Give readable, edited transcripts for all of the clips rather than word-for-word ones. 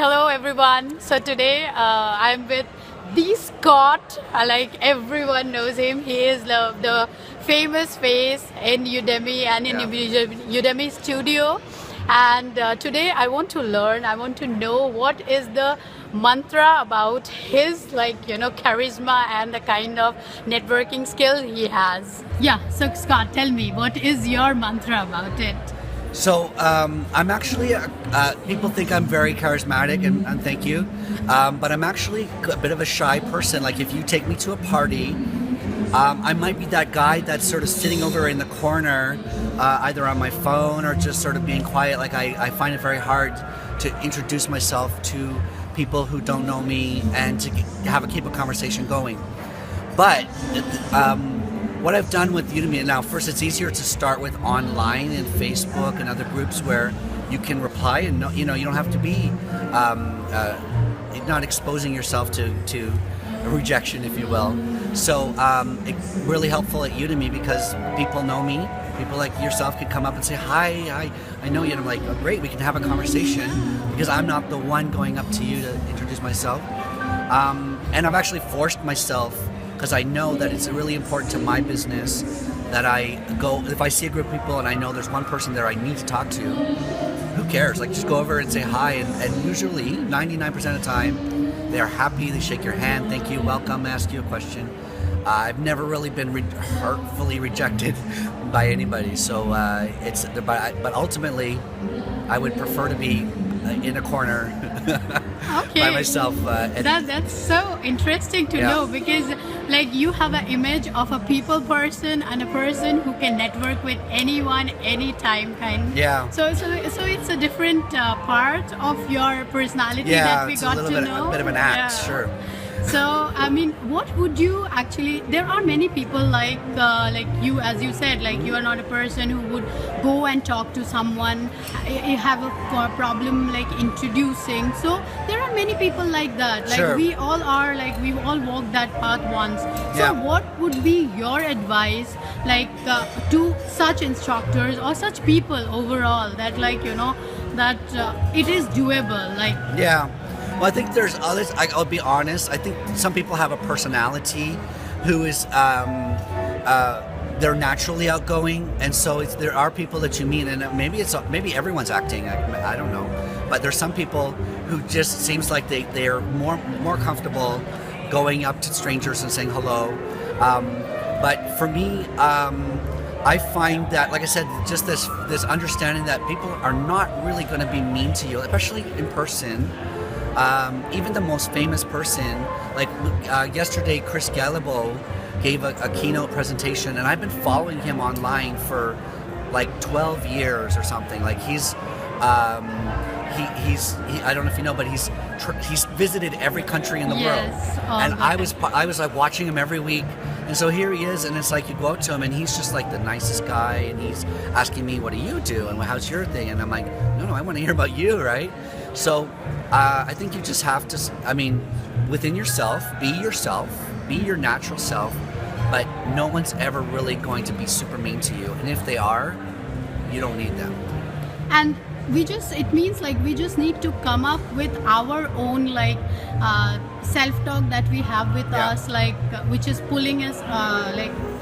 Hello everyone. So today I'm with the Scott. Like everyone knows him. He is the famous face in Udemy and in Udemy Studio. And today I want to learn. I want to know what is the mantra about his charisma and the kind of networking skill he has. Yeah. So Scott, tell me, what is your mantra about it? So I'm actually, people think I'm very charismatic, and thank you, but I'm actually a bit of a shy person. Like if you take me to a party, I might be that guy that's sort of sitting over in the corner, either on my phone or just sort of being quiet. Like I find it very hard to introduce myself to people who don't know me and to keep a conversation going. But what I've done with Udemy now, first, it's easier to start with online and Facebook and other groups where you can reply and you don't have to be not exposing yourself to rejection, if you will. So it's really helpful at Udemy because people know me. People like yourself can come up and say, hi, I know you. And I'm like, oh, great, we can have a conversation because I'm not the one going up to you to introduce myself. And I've actually forced myself, because I know that it's really important to my business that I go, if I see a group of people and I know there's one person there I need to talk to, who cares? Like just go over and say hi, and usually 99% of the time they're happy, they shake your hand, thank you, welcome, ask you a question. I've never really been hurtfully rejected by anybody, so but ultimately I would prefer to be in a corner by myself. That's so interesting to know, because like you have an image of a people person and a person who can network with anyone, anytime kind. Yeah. So it's a different part of your personality that we got to know. A bit of an act, sure. So I mean, what would you actually? There are many people like you, as you said, like you are not a person who would go and talk to someone. You have a problem like introducing. So there are many people like that. Like we all are, like we've all walked that path once. So what would be your advice, like to such instructors or such people overall that that it is doable, like Well, I think there's others. I'll be honest. I think some people have a personality who is they're naturally outgoing, and so there are people that you meet, and maybe everyone's acting. I don't know, but there's some people who just seems like they're more comfortable going up to strangers and saying hello. But for me, I find that, like I said, just this understanding that people are not really going to be mean to you, especially in person. Even the most famous person, like yesterday, Chris Gallibo gave a keynote presentation, and I've been following him online for like 12 years or something. Like he's I don't know if you know, but he's visited every country in the world, and I was like watching him every week. And so here he is, and it's like you go out to him, and he's just like the nicest guy, and he's asking me, "What do you do? And how's your thing?" And I'm like, "No, I want to hear about you, right?" So I think you just have to, within yourself, be your natural self, but no one's ever really going to be super mean to you. And if they are, you don't need them. And it means like we just need to come up with our own self-talk that we have with us, which is pulling us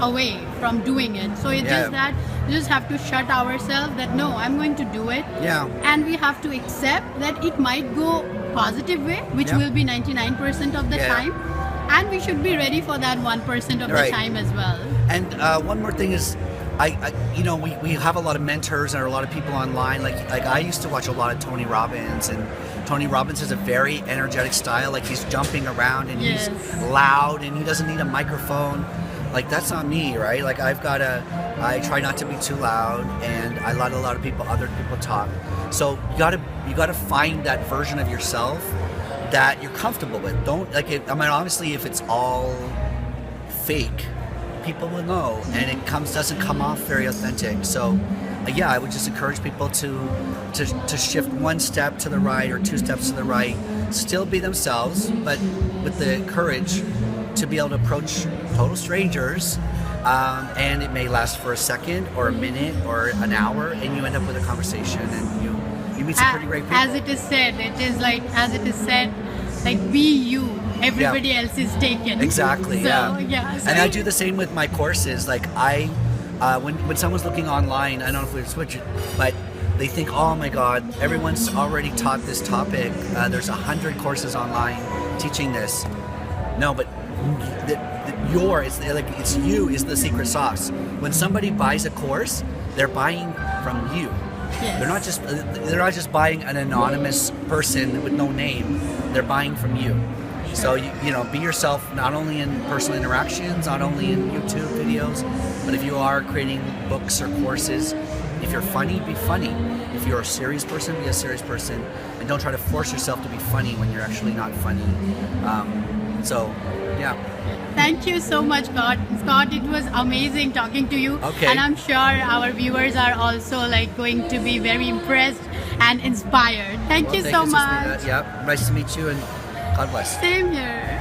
away from doing it. So it's just that we just have to shut ourselves that no, I'm going to do it. And we have to accept that it might go positive way, which will be 99% of the time, and we should be ready for that 1% of the time as well. And one more thing is, we have a lot of mentors and a lot of people online. Like I used to watch a lot of Tony Robbins, and Tony Robbins has a very energetic style. Like he's jumping around and he's loud, and he doesn't need a microphone. Like that's not me, right? Like I try not to be too loud, and I let other people talk. So you gotta find that version of yourself that you're comfortable with. Don't obviously if it's all fake, people will know, and it doesn't come off very authentic. So I would just encourage people to shift one step to the right or two steps to the right, still be themselves, but with the courage to be able to approach total strangers, and it may last for a second or a minute or an hour, and you end up with a conversation, and you meet some pretty great people. As it is said, it is like, as it is said, like be you. Everybody else is taken. Exactly. So, yeah. So and I do the same with my courses. Like when someone's looking online, I don't know if we switch it, but they think, oh my God, everyone's already taught this topic. There's 100 courses online teaching this. No, but it's you is the secret sauce. When somebody buys a course, they're buying from you. Yes. They're not just buying an anonymous person with no name. They're buying from you. So you know, be yourself, not only in personal interactions, not only in YouTube videos, but if you are creating books or courses, if you're funny, be funny. If you're a serious person, be a serious person, and don't try to force yourself to be funny when you're actually not funny. So, yeah. Thank you so much, Scott. It was amazing talking to you. Okay. And I'm sure our viewers are also like going to be very impressed and inspired. Thank you so much. Yeah, nice to meet you, and God bless. Same here.